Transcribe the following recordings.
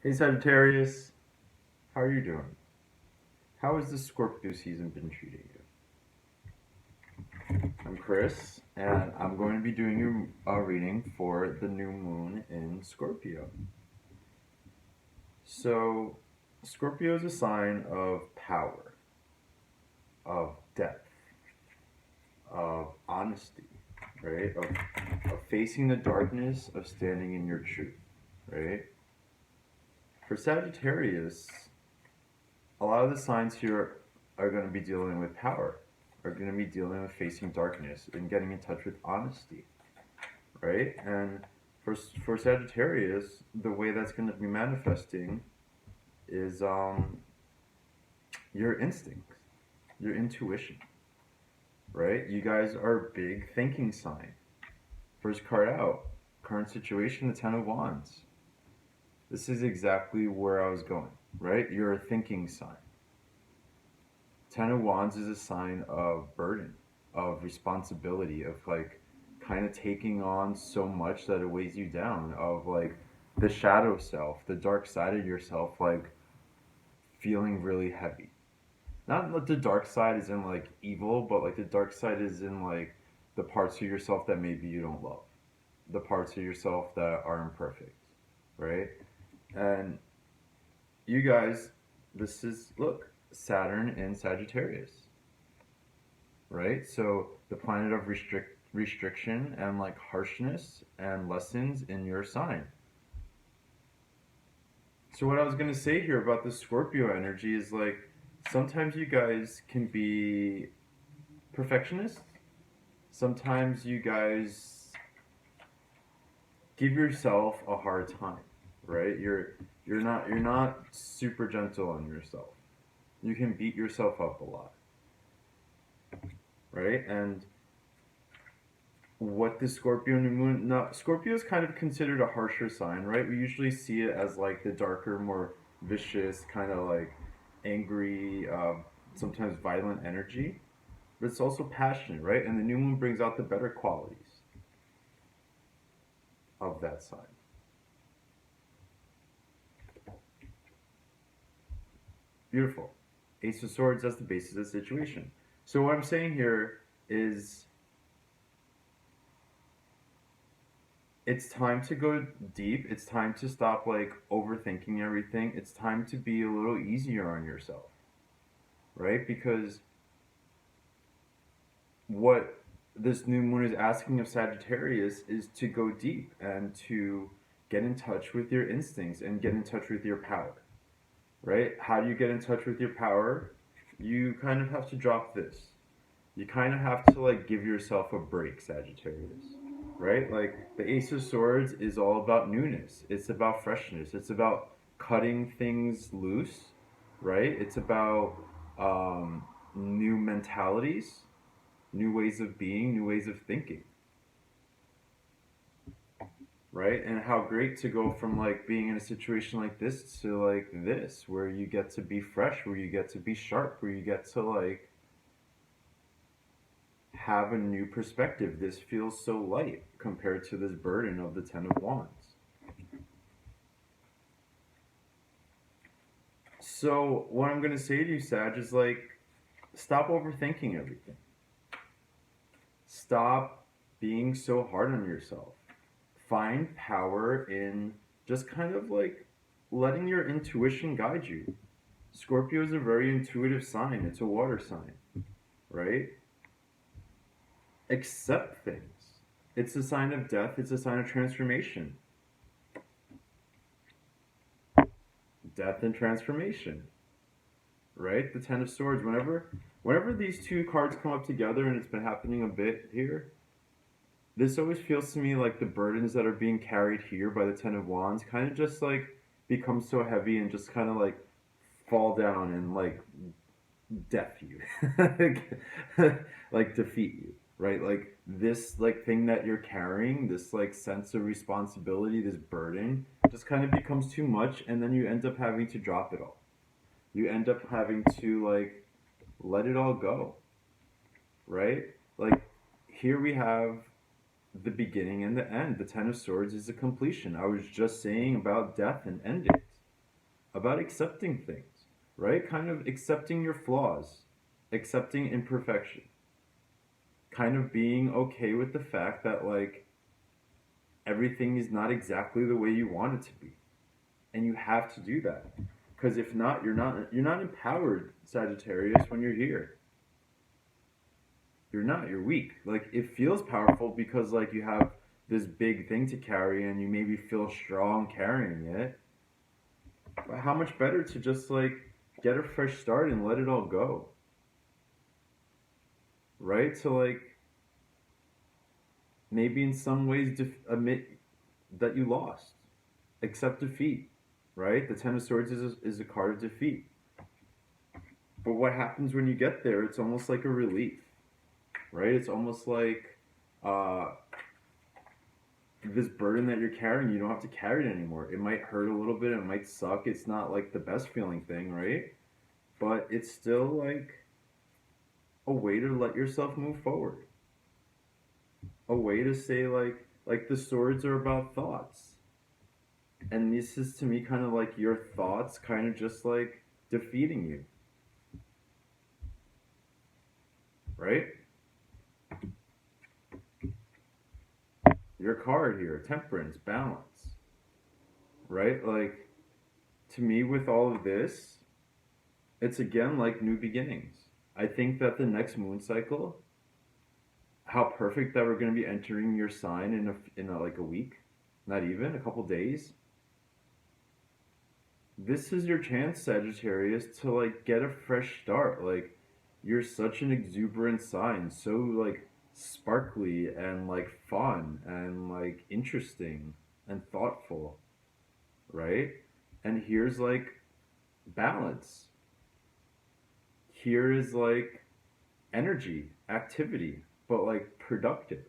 Hey Sagittarius, how are you doing? How has the Scorpio season been treating you? I'm Chris, and I'm going to be doing a reading for the new moon in Scorpio. So, Scorpio is a sign of power, of depth, of honesty, right? Of facing the darkness, of standing in your truth, right? For Sagittarius, a lot of the signs here are going to be dealing with power, are going to be dealing with facing darkness and getting in touch with honesty, right? And for Sagittarius, the way that's going to be manifesting is your instincts, your intuition, right? You guys are a big thinking sign. First card out, current situation, the Ten of Wands. This is exactly where I was going, right? You're a thinking sign. Ten of Wands is a sign of burden, of responsibility, of like kind of taking on so much that it weighs you down, of like the shadow self, the dark side of yourself, like feeling really heavy. Not like the dark side is in like evil, but like the dark side is in like the parts of yourself that maybe you don't love, the parts of yourself that are imperfect, right? And you guys, this is, look, Saturn in Sagittarius, right? So the planet of restriction and like harshness and lessons in your sign. So what I was gonna say here about the Scorpio energy is like sometimes you guys can be perfectionists. Sometimes you guys give yourself a hard time, right? You're not super gentle on yourself. You can beat yourself up a lot, right? And what the Scorpio new moon, now Scorpio is kind of considered a harsher sign, right? We usually see it as like the darker, more vicious, kind of like angry, sometimes violent energy, but it's also passionate, right? And the new moon brings out the better qualities of that sign. Beautiful. Ace of Swords, that's the basis of the situation. So what I'm saying here is it's time to go deep. It's time to stop like overthinking everything. It's time to be a little easier on yourself, right? Because what this new moon is asking of Sagittarius is to go deep and to get in touch with your instincts and get in touch with your power, right? How do you get in touch with your power? You kind of have to drop this. You kind of have to like give yourself a break, Sagittarius, right? Like the Ace of Swords is all about newness. It's about freshness. It's about cutting things loose, right? It's about new mentalities, new ways of being, new ways of thinking, right? And how great to go from like being in a situation like this to like this, where you get to be fresh, where you get to be sharp, where you get to like have a new perspective. This feels so light compared to this burden of the Ten of Wands. So, what I'm going to say to you, Sag, is like, stop overthinking everything. Stop being so hard on yourself. Find power in just kind of like letting your intuition guide you. Scorpio is a very intuitive sign, it's a water sign, right? Accept things. It's a sign of death, it's a sign of transformation. Death and transformation, right? The Ten of Swords. Whenever these two cards come up together, and it's been happening a bit here, this always feels to me like the burdens that are being carried here by the Ten of Wands kind of just like become so heavy and just kind of like fall down and like death you, like defeat you, right? Like this like thing that you're carrying, this like sense of responsibility, this burden, just kind of becomes too much, and then you end up having to drop it all. You end up having to like let it all go, right? Like here we have the beginning and the end. The Ten of Swords is a completion. I was just saying about death and endings, about accepting things, right? Kind of accepting your flaws, accepting imperfection, kind of being okay with the fact that like everything is not exactly the way you want it to be. And you have to do that. Because if not, you're not empowered, Sagittarius, when you're here. You're not, you're weak. Like it feels powerful because like you have this big thing to carry and you maybe feel strong carrying it. But how much better to just like get a fresh start and let it all go. Right? To like maybe in some ways admit that you lost. Accept defeat. Right? The Ten of Swords is a card of defeat. But what happens when you get there? It's almost like a relief. Right? It's almost like this burden that you're carrying, you don't have to carry it anymore. It might hurt a little bit, it might suck. It's not like the best feeling thing, right? But it's still like a way to let yourself move forward. A way to say like the swords are about thoughts. And this is to me kind of like your thoughts kind of just like defeating you. Right? Your card here, temperance, balance. Right? Like to me with all of this, it's again like new beginnings. I think that the next moon cycle, how perfect that we're going to be entering your sign in like a week, not even a couple days. This is your chance, Sagittarius, to like get a fresh start. Like you're such an exuberant sign, so like sparkly and like fun and like interesting and thoughtful, right? And here's like balance. Here is like energy, activity, but like productive.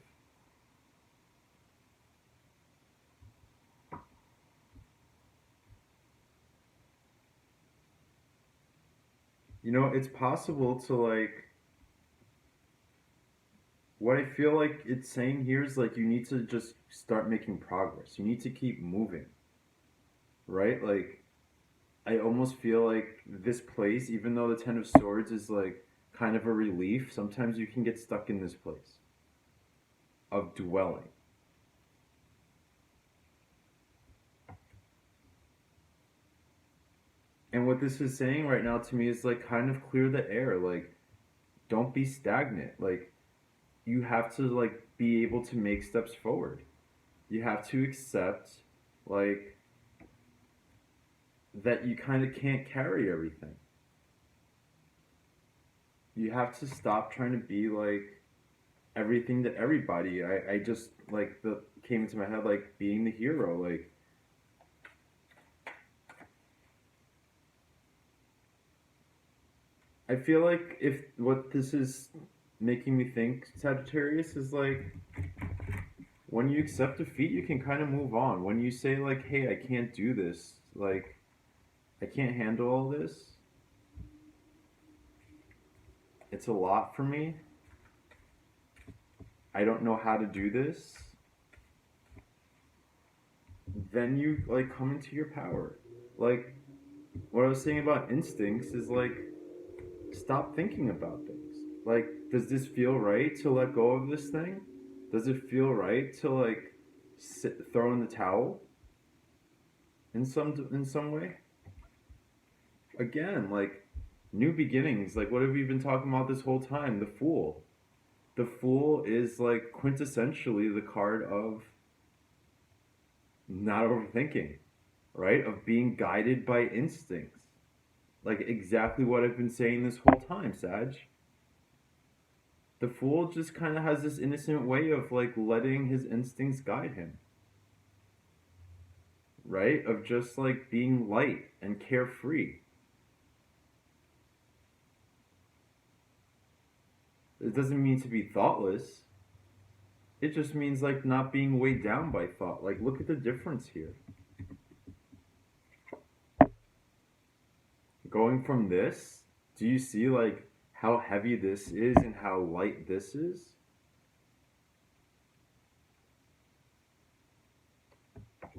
You know, it's possible to like, what I feel like it's saying here is like you need to just start making progress. You need to keep moving, right? Like, I almost feel like this place, even though the Ten of Swords is like kind of a relief, sometimes you can get stuck in this place of dwelling. And what this is saying right now to me is like kind of clear the air. Like, don't be stagnant. Like, you have to like be able to make steps forward. You have to accept like that you kind of can't carry everything. You have to stop trying to be like everything to everybody. I just like the came into my head like being the hero. Like I feel like if what this is making me think, Sagittarius, is like when you accept defeat, you can kind of move on. When you say like, "Hey, I can't do this," like I can't handle all this. It's a lot for me. I don't know how to do this. Then you like come into your power. Like what I was saying about instincts is like stop thinking about things. Like, does this feel right to let go of this thing? Does it feel right to like throw in the towel in some way? Again, like new beginnings. Like what have we been talking about this whole time? The Fool. The Fool is like quintessentially the card of not overthinking, right? Of being guided by instincts. Like exactly what I've been saying this whole time, Sag. The Fool just kind of has this innocent way of like letting his instincts guide him. Right? Of just like being light and carefree. It doesn't mean to be thoughtless. It just means like not being weighed down by thought. Like look at the difference here. Going from this, do you see like how heavy this is and how light this is?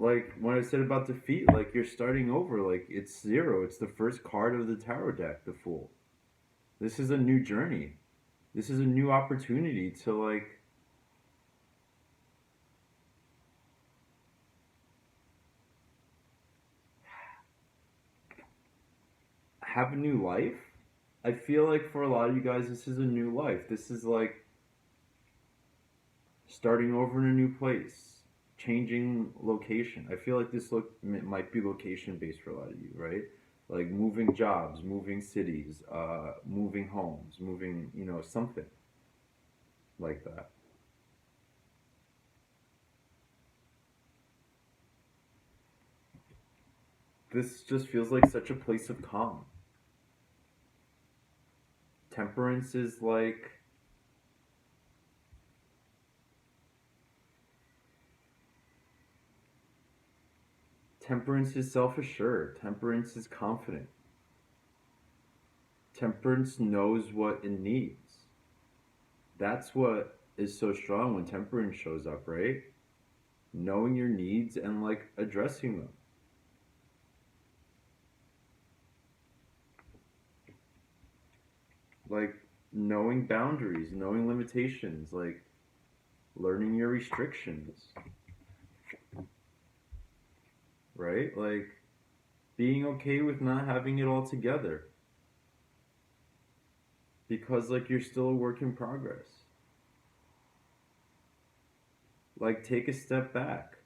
like when I said about defeat, like you're starting over, like it's zero. It's the first card of the tarot deck, the Fool. This is a new journey. This is a new opportunity to like have a new life. I feel like for a lot of you guys, this is a new life. This is like starting over in a new place, changing location. I feel like this might be location based for a lot of you, right? Like moving jobs, moving cities, moving homes, moving, something like that. This just feels like such a place of calm. Temperance is like Temperance is self-assured. Temperance is confident. Temperance knows what it needs. That's what is so strong when temperance shows up, right? Knowing your needs and like addressing them. Like knowing boundaries, knowing limitations, like learning your restrictions, right? Like being okay with not having it all together because like you're still a work in progress. Like take a step back.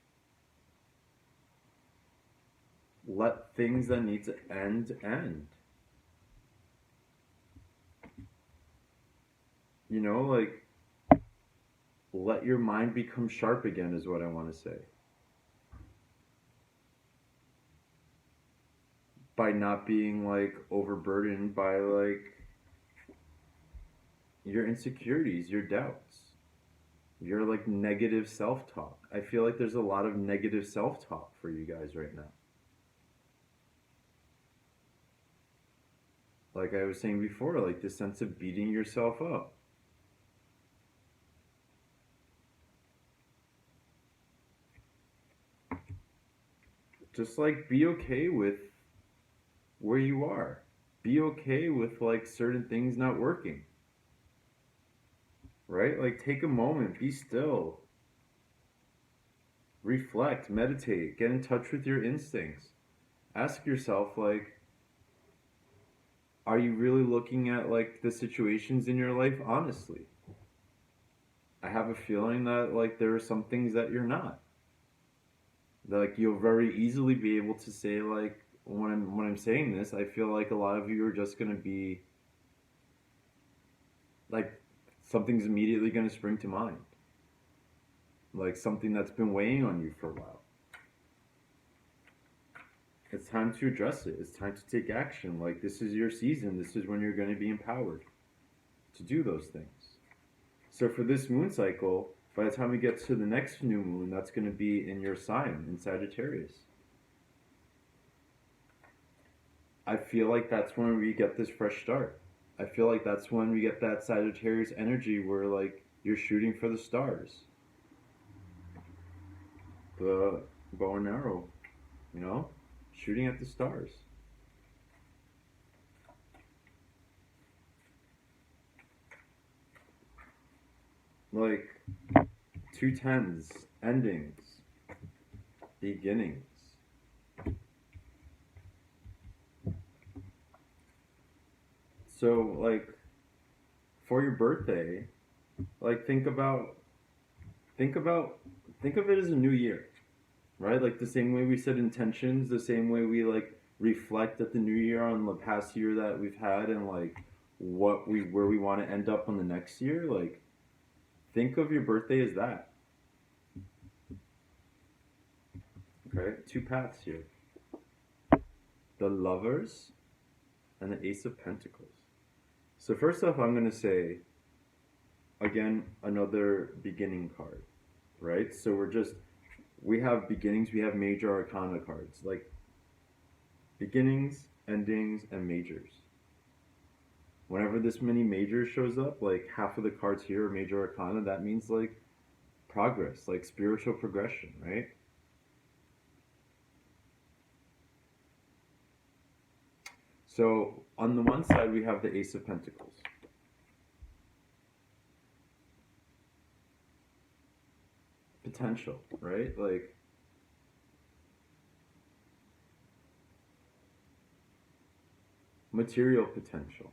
Let things that need to end end. Like let your mind become sharp again is what I want to say. By not being like overburdened by like your insecurities, your doubts, your like negative self-talk. I feel like there's a lot of negative self-talk for you guys right now. Like I was saying before, like this sense of beating yourself up. Just like be okay with where you are. Be okay with like certain things not working. Right? Like take a moment, be still. Reflect, meditate, get in touch with your instincts. Ask yourself like are you really looking at like the situations in your life honestly? I have a feeling that like there are some things that you're not. That like you'll very easily be able to say like when I'm saying this, I feel like a lot of you are just gonna be like something's immediately gonna spring to mind. Like something that's been weighing on you for a while. It's time to address it. It's time to take action. Like this is your season. This is when you're going to be empowered to do those things. So for this moon cycle, by the time we get to the next new moon, that's going to be in your sign, in Sagittarius. I feel like that's when we get this fresh start. I feel like that's when we get that Sagittarius energy where like you're shooting for the stars. The bow and arrow, shooting at the stars. Like 2 10s, endings, beginnings. So like for your birthday, like think about think of it as a new year, right? Like the same way we set intentions, the same way we like reflect at the new year on the past year that we've had and like where we want to end up on the next year. Like think of your birthday as that. Okay, 2 paths here. The Lovers and the Ace of Pentacles. So first off, I'm going to say, again, another beginning card, right? So we have beginnings, we have major arcana cards, like beginnings, endings, and majors. Whenever this many majors shows up, like half of the cards here are major arcana, that means like progress, like spiritual progression, right? So on the one side, we have the Ace of Pentacles. Potential, right? Like, material potential.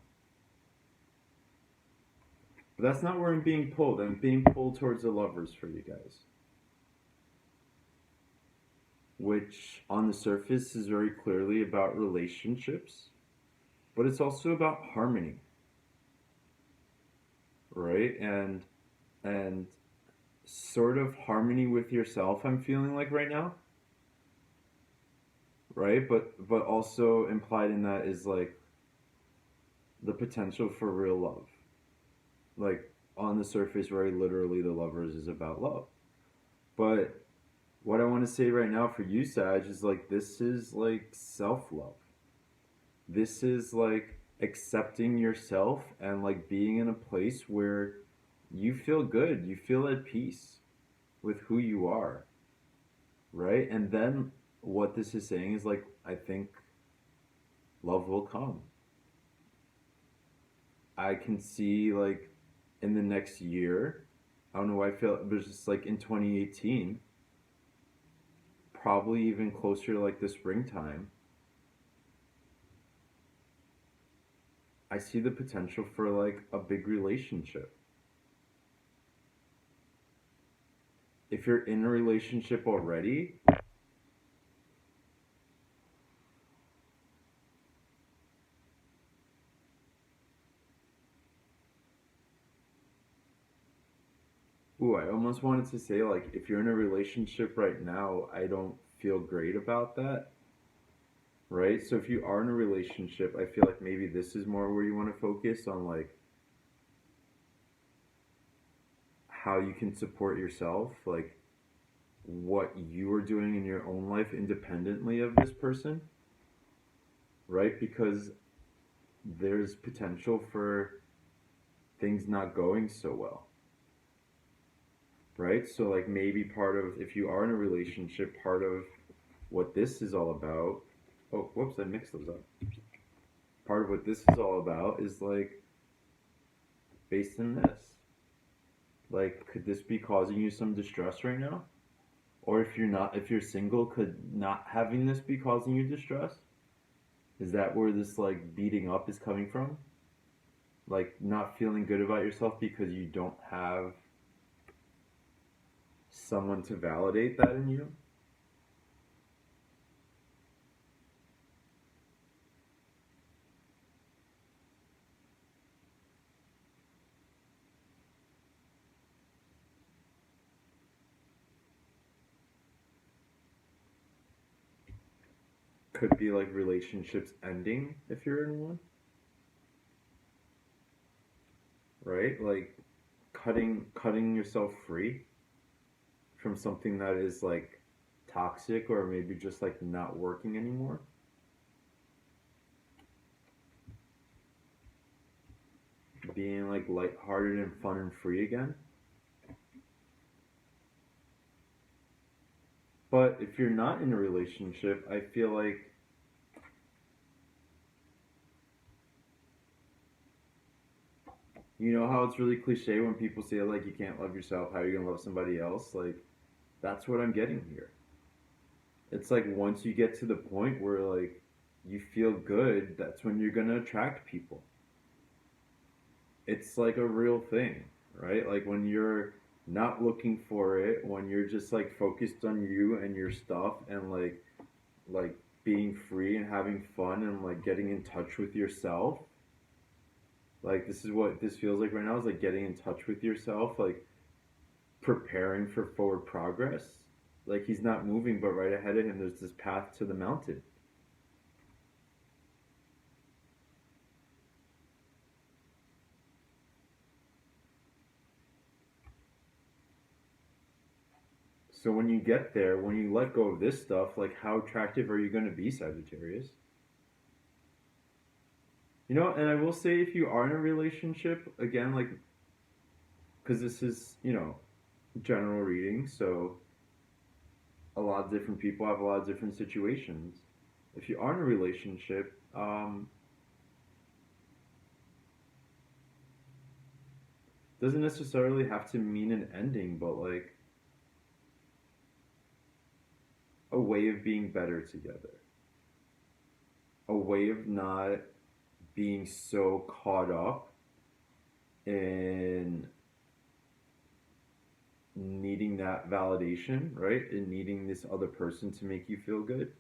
But that's not where I'm being pulled. I'm being pulled towards the Lovers for you guys. Which, on the surface, is very clearly about relationships. But it's also about harmony. Right? And sort of harmony with yourself, I'm feeling like right now. Right? But also implied in that is like the potential for real love. Like, on the surface, very literally, the Lovers is about love. But what I want to say right now for you, Sag, is like, this is like self-love. This is like accepting yourself and like being in a place where you feel good, you feel at peace with who you are, right? And then what this is saying is like, I think love will come. I can see like in the next year, I don't know why I feel it was just like in 2018, probably even closer to like the springtime, I see the potential for like a big relationship. If you're in a relationship already, ooh, I almost wanted to say like, if you're in a relationship right now, I don't feel great about that, right? So if you are in a relationship, I feel like maybe this is more where you want to focus on like how you can support yourself, like what you are doing in your own life independently of this person, right? Because there's potential for things not going so well, right? So like maybe part of, if you are in a relationship, part of what this is all about, oh whoops, I mixed those up. Part of what this is all about is like based in this, like, could this be causing you some distress right now? Or if you're not, if you're single, could not having this be causing you distress? Is that where this like beating up is coming from? Like not feeling good about yourself because you don't have someone to validate that in you? Could be like relationships ending if you're in one, right? Like cutting yourself free from something that is like toxic or maybe just like not working anymore. Being like lighthearted and fun and free again. But if you're not in a relationship, I feel like you know how it's really cliche when people say like you can't love yourself, how are you gonna love somebody else? Like that's what I'm getting here. It's like once you get to the point where like you feel good, that's when you're gonna attract people. It's like a real thing, right? Like when you're not looking for it, when you're just like focused on you and your stuff and like being free and having fun and like getting in touch with yourself. Like this is what this feels like right now, is like getting in touch with yourself, like preparing for forward progress. Like he's not moving, but right ahead of him there's this path to the mountain. So when you get there, when you let go of this stuff, like how attractive are you going to be, Sagittarius? You know, and I will say, if you are in a relationship, again, like, because this is, you know, general reading, so a lot of different people have a lot of different situations. If you are in a relationship, doesn't necessarily have to mean an ending, but like a way of being better together, a way of not being so caught up in needing that validation, right? And needing this other person to make you feel good.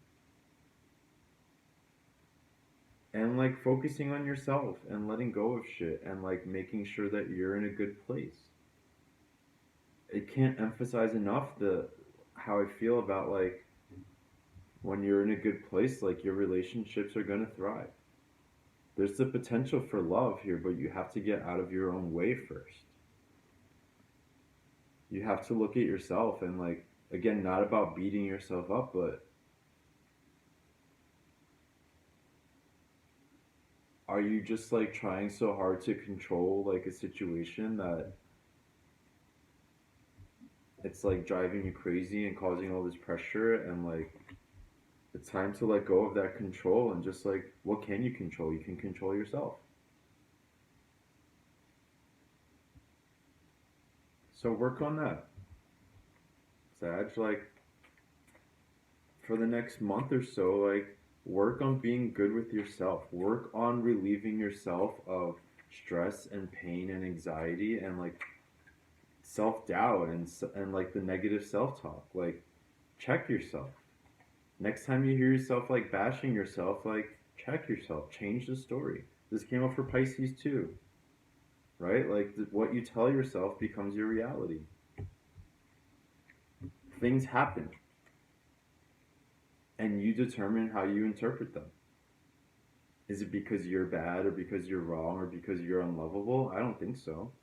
And like focusing on yourself and letting go of shit and like making sure that you're in a good place. It can't emphasize enough the how I feel about like when you're in a good place, like your relationships are gonna thrive. There's the potential for love here, but you have to get out of your own way first. You have to look at yourself and like again, not about beating yourself up, but are you just like trying so hard to control like a situation that it's like driving you crazy and causing all this pressure, and like it's time to let go of that control and just like what can you control? You can control yourself. So work on that. Sag, like for the next month or so, like work on being good with yourself. Work on relieving yourself of stress and pain and anxiety and like self-doubt and like the negative self-talk. Like check yourself. Next time you hear yourself like bashing yourself, like check yourself. Change the story. This came up for Pisces too, right? Like what you tell yourself becomes your reality. Things happen and you determine how you interpret them. Is it because you're bad or because you're wrong or because you're unlovable? I don't think so.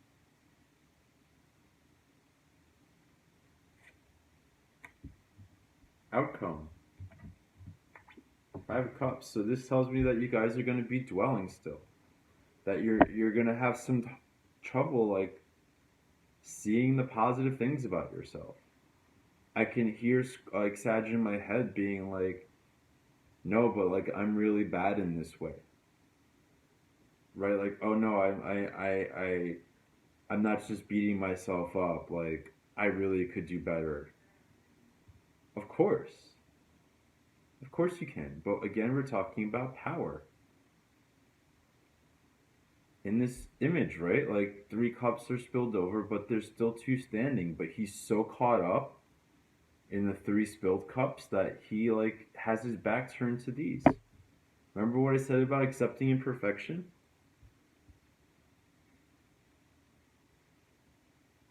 Outcome. Five of Cups. So this tells me that you guys are going to be dwelling still. That you're going to have some trouble like seeing the positive things about yourself. I can hear like Sag in my head being like, no, but like I'm really bad in this way, right? Like, oh no, I'm not just beating myself up. Like I really could do better. Of course you can. But again, we're talking about power in this image, right? Like three cups are spilled over, but there's still two standing. But he's so caught up in the three spilled cups that he like has his back turned to these. Remember what I said about accepting imperfection?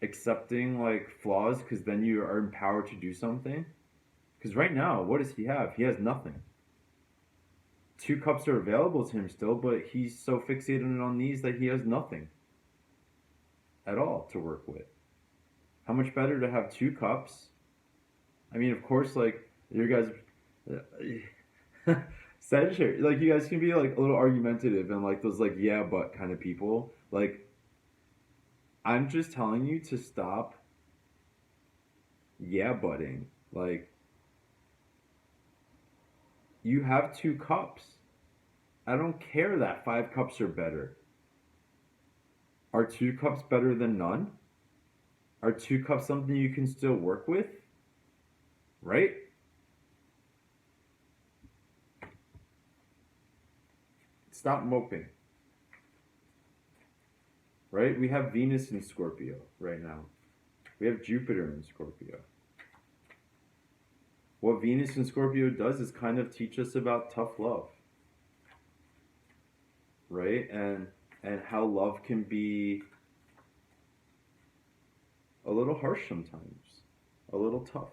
Accepting like flaws because then you are empowered to do something. Because right now, what does he have? He has nothing. Two cups are available to him still, but he's so fixated on these that he has nothing at all to work with. How much better to have two cups? I mean, of course, like you guys, Sagittarius, like you guys can be like a little argumentative and like those like yeah but kind of people. Like I'm just telling you to stop yeah butting. Like you have two cups. I don't care that five cups are better. Are two cups better than none? Are two cups something you can still work with? Right? Stop moping. Right? We have Venus in Scorpio right now. We have Jupiter in Scorpio. What Venus in Scorpio does is kind of teach us about tough love. Right? And how love can be a little harsh sometimes. A little tough.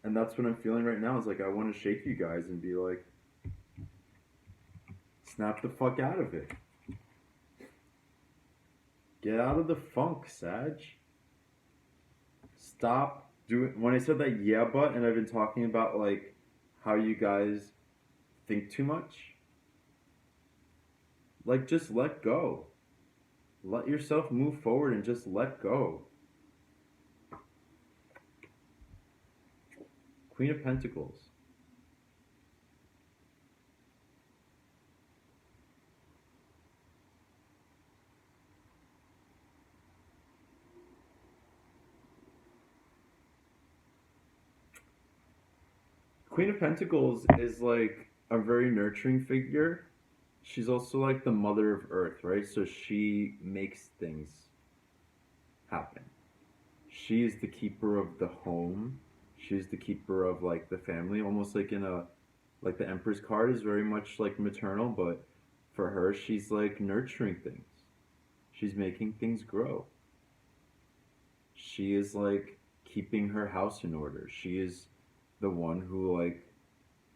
And that's what I'm feeling right now is like I want to shake you guys and be like snap the fuck out of it. Get out of the funk, Sag. Stop doing. When I said that yeah but, and I've been talking about like how you guys think too much, like just let go. Let yourself move forward and just let go. Queen of Pentacles. Queen of Pentacles is like a very nurturing figure. She's also like the mother of earth, right? So she makes things happen. She is the keeper of the home. She's the keeper of like the family, almost like in a like the Empress card is very much like maternal, but for her she's like nurturing things. She's making things grow. She is like keeping her house in order. She is the one who like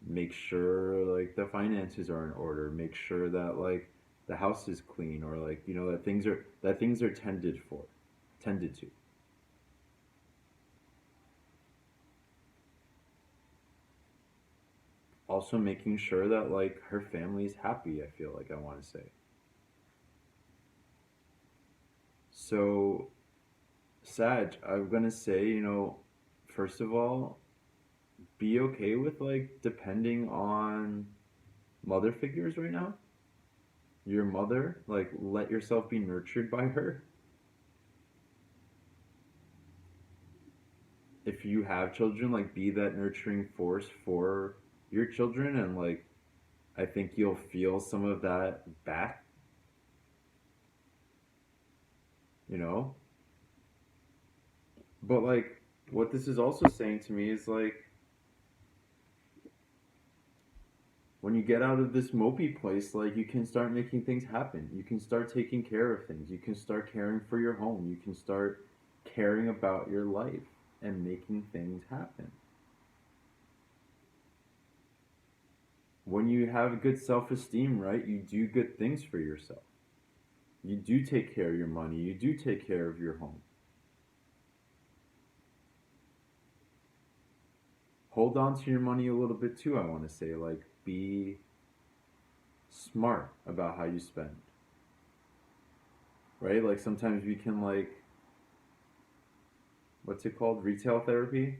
makes sure like the finances are in order, make sure that like the house is clean, or like you know that things are tended to. Also making sure that like her family is happy, I feel like I want to say. So Sag, I'm gonna say, you know, first of all, be okay with like depending on mother figures right now. Your mother, like let yourself be nurtured by her. If you have children, like be that nurturing force for your children, and like I think you'll feel some of that back, you know? But like what this is also saying to me is like when you get out of this mopey place, like you can start making things happen. You can start taking care of things. You can start caring for your home. You can start caring about your life and making things happen. When you have good self-esteem, right, you do good things for yourself. You do take care of your money. You do take care of your home. Hold on to your money a little bit too, I want to say. Like, be smart about how you spend. Right? Like, sometimes we can, like, what's it called? Retail therapy?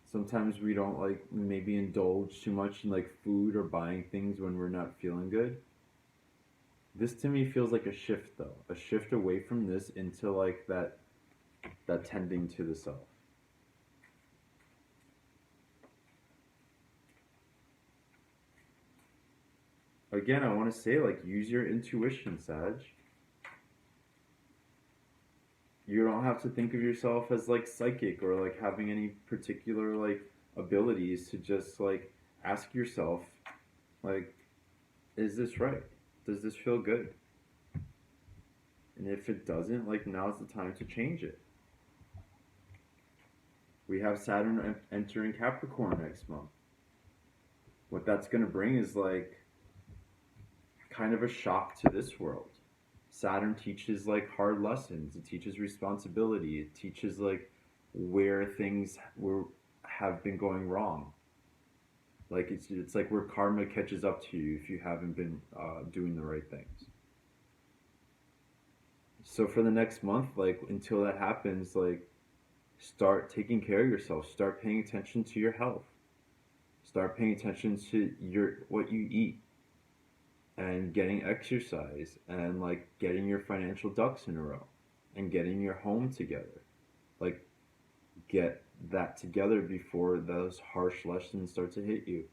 Sometimes we don't, like, maybe indulge too much in, like, food or buying things when we're not feeling good. This to me feels like a shift, though. A shift away from this into, like, that tending to the self. Again, I want to say, like, use your intuition, Sag. You don't have to think of yourself as, like, psychic or, like, having any particular, like, abilities to just, like, ask yourself, like, is this right? Does this feel good? And if it doesn't, like, now's the time to change it. We have Saturn entering Capricorn next month. What that's going to bring is, like, kind of a shock to this world. Saturn teaches like hard lessons. It teaches responsibility. It teaches like where things have been going wrong. Like it's like where karma catches up to you if you haven't been doing the right things. So for the next month, like until that happens, like start taking care of yourself. Start paying attention to your health. Start paying attention to your what you eat, and getting exercise, and like getting your financial ducks in a row, and getting your home together. Like get that together before those harsh lessons start to hit you,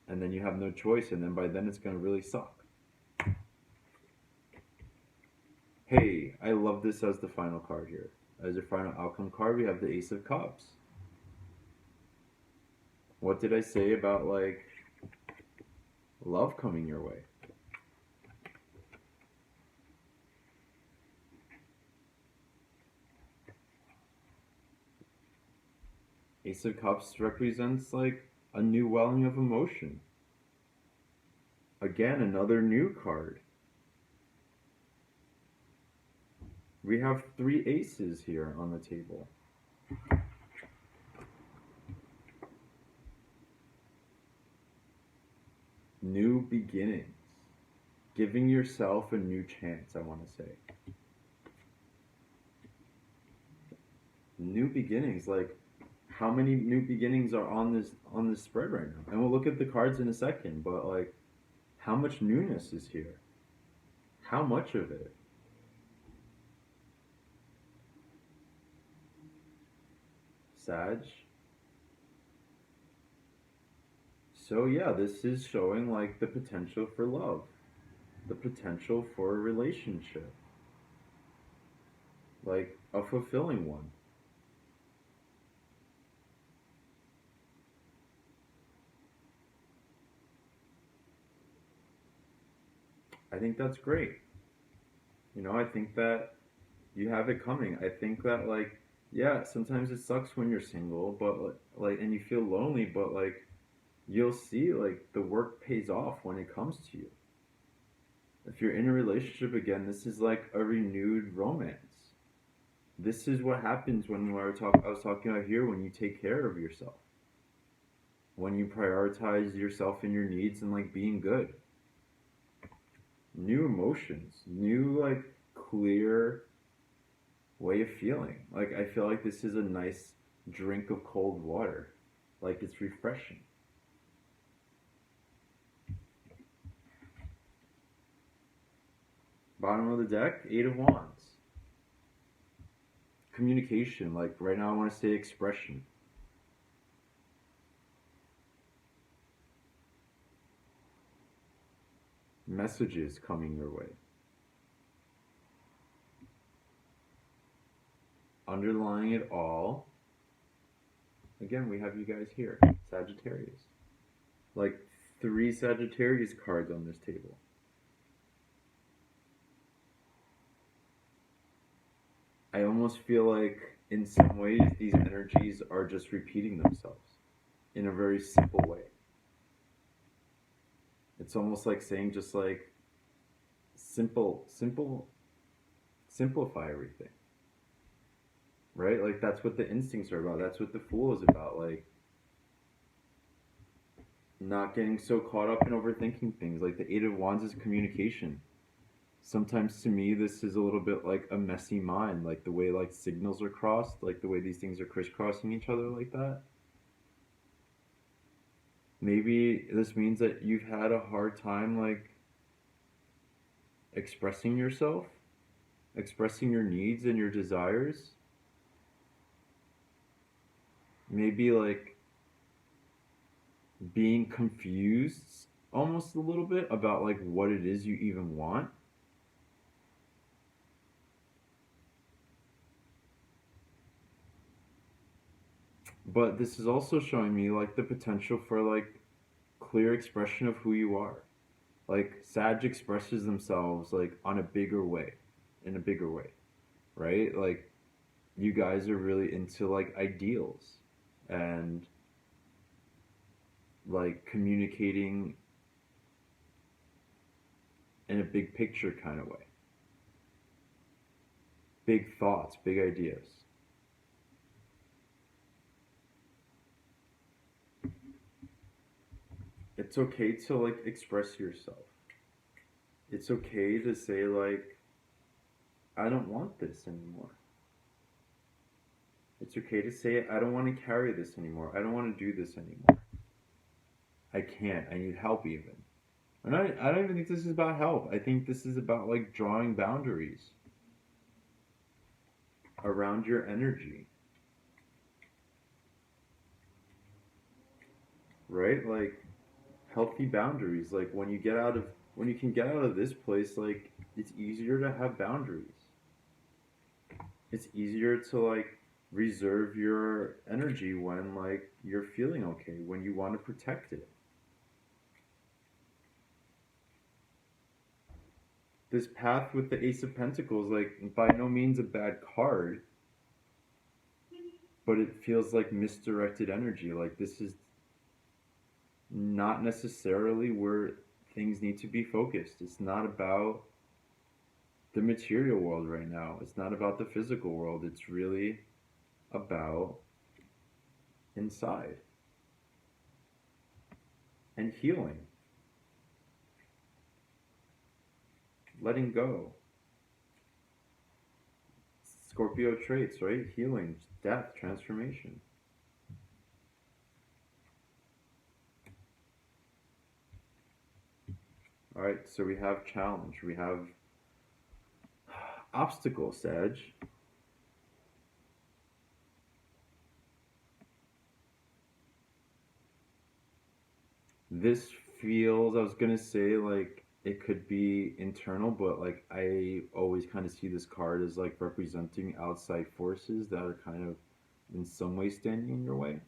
and then you have no choice, and then by then it's going to really suck. Hey, I love this as the final card here. As your final outcome card, we have the Ace of Cups. What did I say about like love coming your way? Ace of Cups represents like a new welling of emotion. Again, another new card. We have 3 aces here on the table. New beginnings. Giving yourself a new chance, I want to say. New beginnings, like how many new beginnings are on this spread right now? And we'll look at the cards in a second, but like how much newness is here? How much of it? Sag, So yeah, this is showing like the potential for love, the potential for a relationship, like a fulfilling one. I think that's great. I think that you have it coming. I think that like yeah, sometimes it sucks when you're single, but like and you feel lonely, but like you'll see like the work pays off when it comes to you. If you're in a relationship again, this is like a renewed romance. This is what happens when I was talking about here when you take care of yourself. When you prioritize yourself and your needs and like being good. New emotions, new like clear way of feeling. Like I feel like this is a nice drink of cold water. Like it's refreshing. Bottom of the deck, Eight of Wands. Communication. Like right now, I want to say expression. Messages coming your way. Underlying it all, again, we have you guys here, Sagittarius. Like three Sagittarius cards on this table. I almost feel like in some ways these energies are just repeating themselves in a very simple way. It's almost like saying just like simplify everything. Right? Like that's what the instincts are about. That's what the Fool is about. Like not getting so caught up in overthinking things. Like the Eight of Wands is communication. Sometimes to me this is a little bit like a messy mind, like the way like signals are crossed, like the way these things are crisscrossing each other like that. Maybe this means that you've had a hard time like expressing yourself, expressing your needs and your desires. Maybe like being confused almost a little bit about like what it is you even want. But this is also showing me like the potential for like clear expression of who you are. Like Sag expresses themselves like on a bigger way, in a bigger way, right? Like you guys are really into like ideals and like communicating in a big picture kind of way. Big thoughts, big ideas. It's okay to like express yourself. It's okay to say like I don't want this anymore. It's okay to say I don't want to carry this anymore. I don't want to do this anymore. I can't. I need help even. And I don't even think this is about help. I think this is about like drawing boundaries around your energy. Right? Like healthy boundaries. Like when you can get out of this place, like it's easier to have boundaries. It's easier to like reserve your energy when like you're feeling okay, when you want to protect it. This path with the Ace of Pentacles, like by no means a bad card, but it feels like misdirected energy. Like this is not necessarily where things need to be focused. It's not about the material world right now. It's not about the physical world. It's really about inside and healing, letting go. Scorpio traits, right? Healing, death, transformation. All right, so we have challenge, we have obstacle, Sag. This feels, I was gonna say, like it could be internal, but like I always kind of see this card as like representing outside forces that are kind of in some way standing in your way.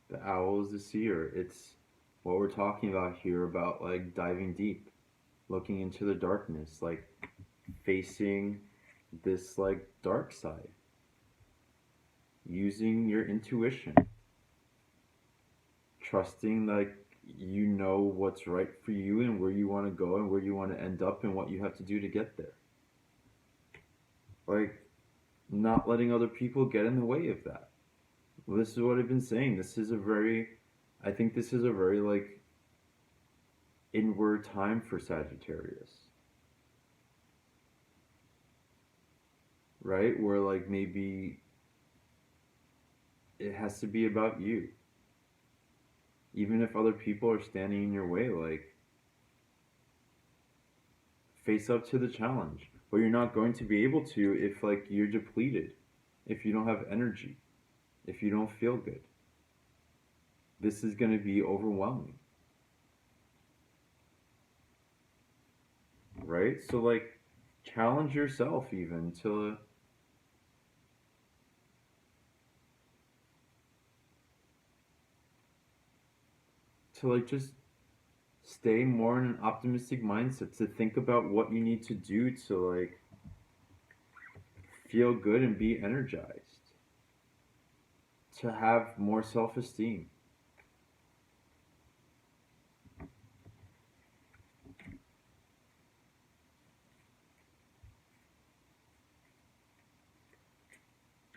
The owl is the seer. It's what we're talking about here about like diving deep, looking into the darkness, like facing this like dark side, using your intuition, trusting like you know what's right for you and where you want to go and where you want to end up and what you have to do to get there. Like not letting other people get in the way of that. Well, this is what I've been saying. I think this is a very like inward time for Sagittarius, right? Where like maybe it has to be about you. Even if other people are standing in your way, like face up to the challenge. But you're not going to be able to if like you're depleted, if you don't have energy, if you don't feel good. This is going to be overwhelming, right? So like challenge yourself even to like just stay more in an optimistic mindset, to think about what you need to do to like feel good and be energized, to have more self-esteem.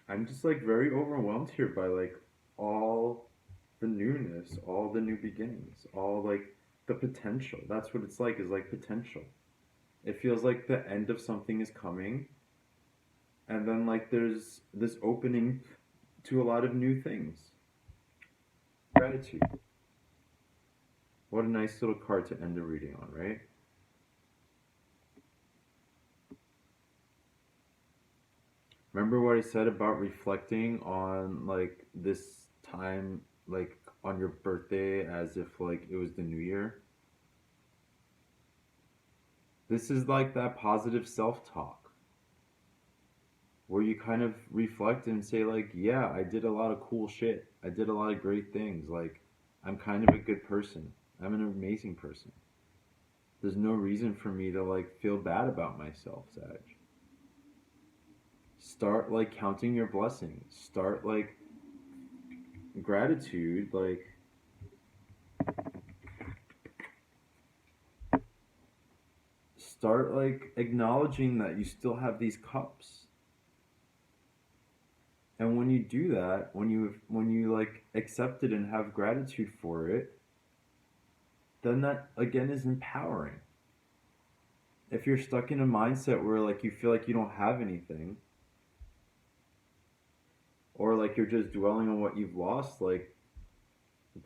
I'm just like very overwhelmed here by like all the newness, all the new beginnings, all like the potential. That's what it's like, is like potential. It feels like the end of something is coming, and then like there's this opening to a lot of new things. Gratitude. What a nice little card to end the reading on, right? Remember what I said about reflecting on like this time, like on your birthday, as if like it was the new year? This is like that positive self talk where you kind of reflect and say, like, yeah, I did a lot of cool shit. I did a lot of great things. Like, I'm kind of a good person. I'm an amazing person. There's no reason for me to like feel bad about myself, Sag. Start like counting your blessings. Start like gratitude, like start like acknowledging that you still have these cups. And when you do that, when you like accept it and have gratitude for it, then that again is empowering. If you're stuck in a mindset where like you feel like you don't have anything, or like you're just dwelling on what you've lost, like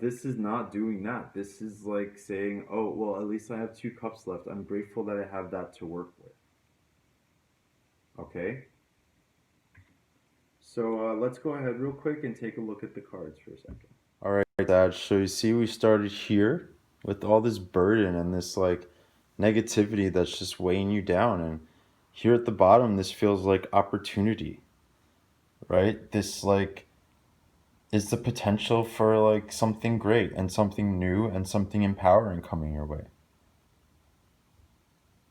this is not doing that. This is like saying, oh, well, at least I have two cups left. I'm grateful that I have that to work with. Okay? So let's go ahead real quick and take a look at the cards for a second. All right, Dad. So you see, we started here with all this burden and this like negativity that's just weighing you down. And here at the bottom, this feels like opportunity, right? This like is the potential for like something great and something new and something empowering coming your way.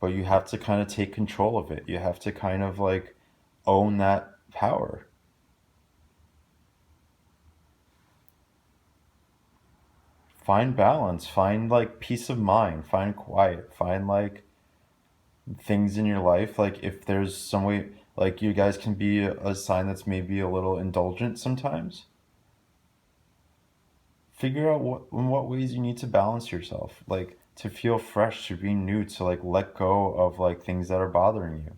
But you have to kind of take control of it. You have to kind of like own that power. Find balance, find like peace of mind, find quiet, find like things in your life. Like if there's some way, like you guys can be a sign that's maybe a little indulgent sometimes. Figure out what in what ways you need to balance yourself, like to feel fresh, to be new, to like let go of like things that are bothering you.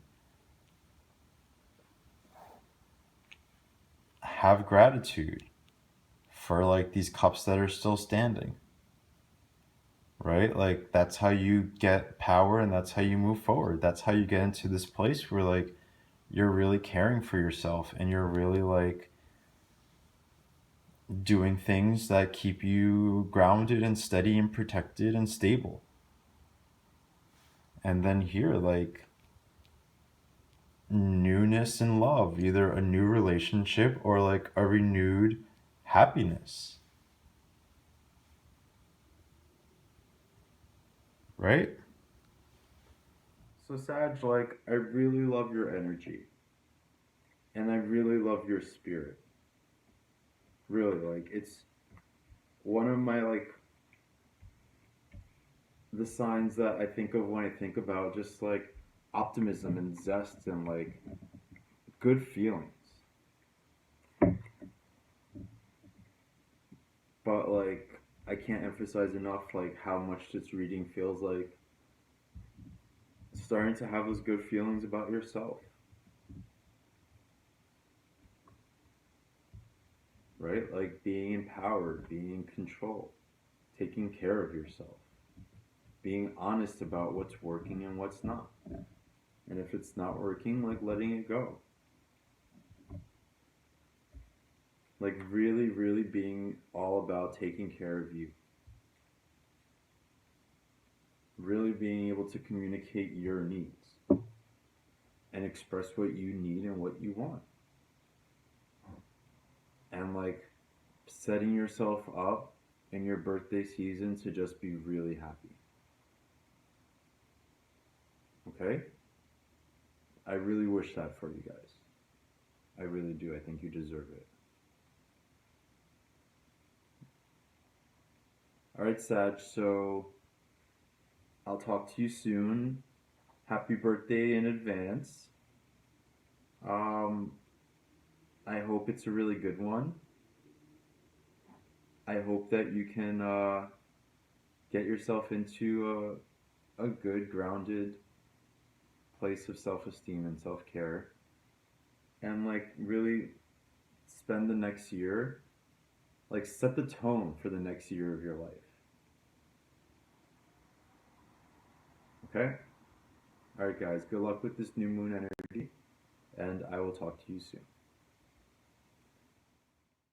Have gratitude. for like these cups that are still standing, right? Like that's how you get power and that's how you move forward. That's how you get into this place where like you're really caring for yourself and you're really like doing things that keep you grounded and steady and protected and stable. And then here, like newness and love, either a new relationship or like a renewed happiness, right? So, Sag, like, I really love your energy and I really love your spirit. Really, like, it's one of my, like, the signs that I think of when I think about just like optimism and zest and like good feelings. But like I can't emphasize enough like how much this reading feels like starting to have those good feelings about yourself, right? Like being empowered, being in control, taking care of yourself, being honest about what's working and what's not. And if it's not working, like letting it go. Like really, really being all about taking care of you. Really being able to communicate your needs and express what you need and what you want. And like setting yourself up in your birthday season to just be really happy. Okay? I really wish that for you guys. I really do. I think you deserve it. All right, Sag. So I'll talk to you soon. Happy birthday in advance. Um, I hope it's a really good one. I hope that you can get yourself into a good, grounded place of self esteem and self care. And like really spend the next year, like set the tone for the next year of your life. Okay? All right, guys. Good luck with this new moon energy, and I will talk to you soon.